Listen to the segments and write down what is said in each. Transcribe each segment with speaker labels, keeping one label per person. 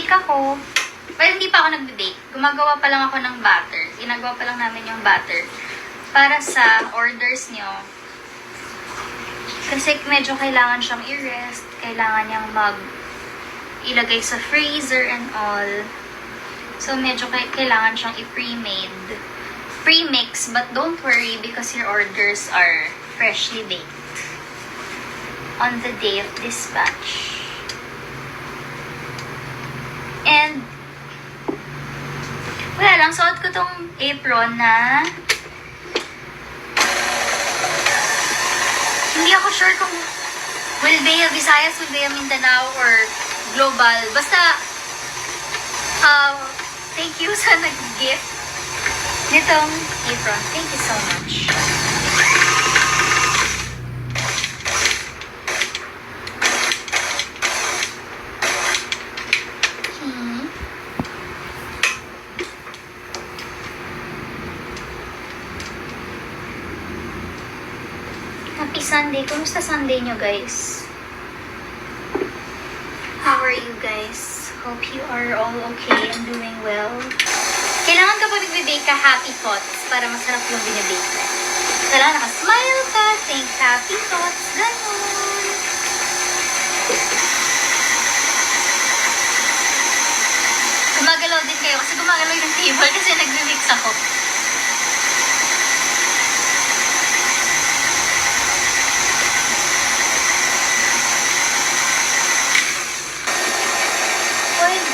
Speaker 1: nagbe-bake ako. Well, hindi pa ako nagbe-bake. Gumagawa pa lang ako ng batter. Ginagawa pa lang namin yung batter. Para sa orders nyo. Kasi medyo kailangan siyang i-rest. Kailangan niyang ilagay sa freezer and all. So, medyo kailangan siyang i-pre-made. Pre-mix, but don't worry because your orders are freshly baked on the day of dispatch. And, wala lang, suot ko tong apron na hindi ako sure kung Wilbea Visayas, Wilbea Mindanao, or global. Basta, thank you sa nag-gift nitong apron. Thank you so much. Happy Sunday. Kumusta Sunday nyo, guys? How are you guys? Hope you are all okay and doing well. Kailangan kapag nagbe-bake ka, happy thoughts para masarap yung binibake mo. Kailangan naka-smile ka, think happy thoughts, ganun. Gumagalaw din kayo kasi gumagalaw yung table kasi nagbe-mix ako.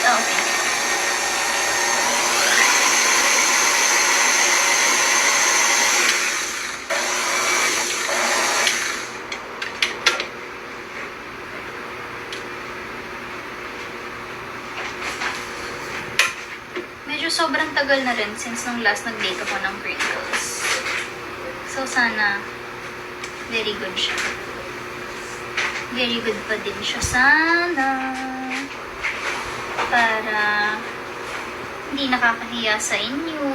Speaker 1: Okay. Medyo sobrang tagal na rin since nung last nag-bake ako ng crinkles. So, sana very good siya. Very good pa din siya. Sana. Para hindi nakakahiya sa inyo.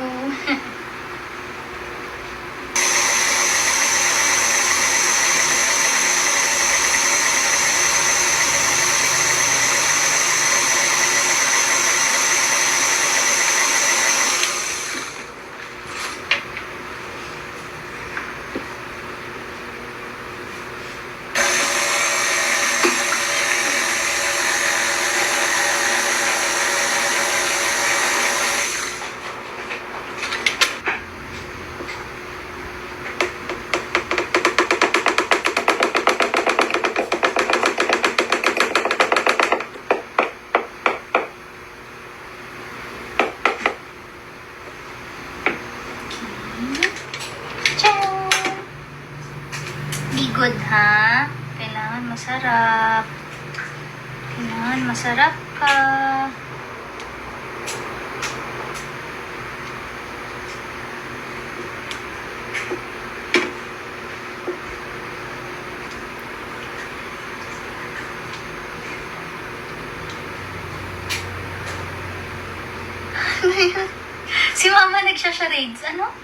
Speaker 1: Good, ha? Kailangan masarap. Kailangan masarap ka. Si Mama nagsha-charades. Ano?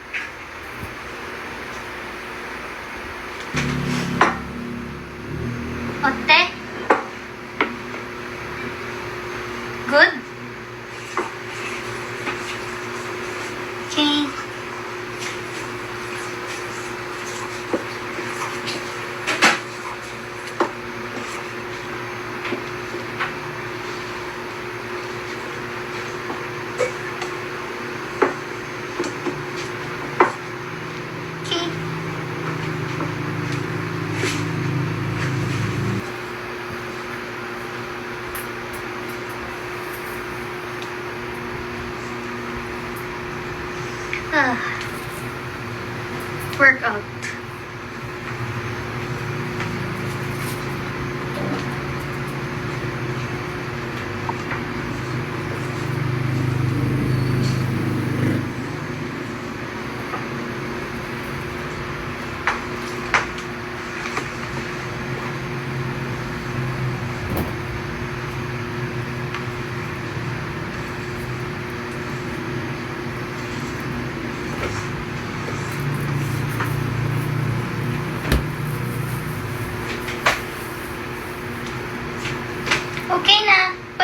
Speaker 1: Ote? Good? Okay. Workout.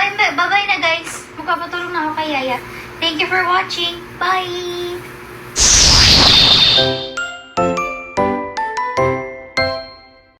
Speaker 1: Bye-bye na guys. Magpapatulong na ako kay Yaya. Thank you for watching. Bye!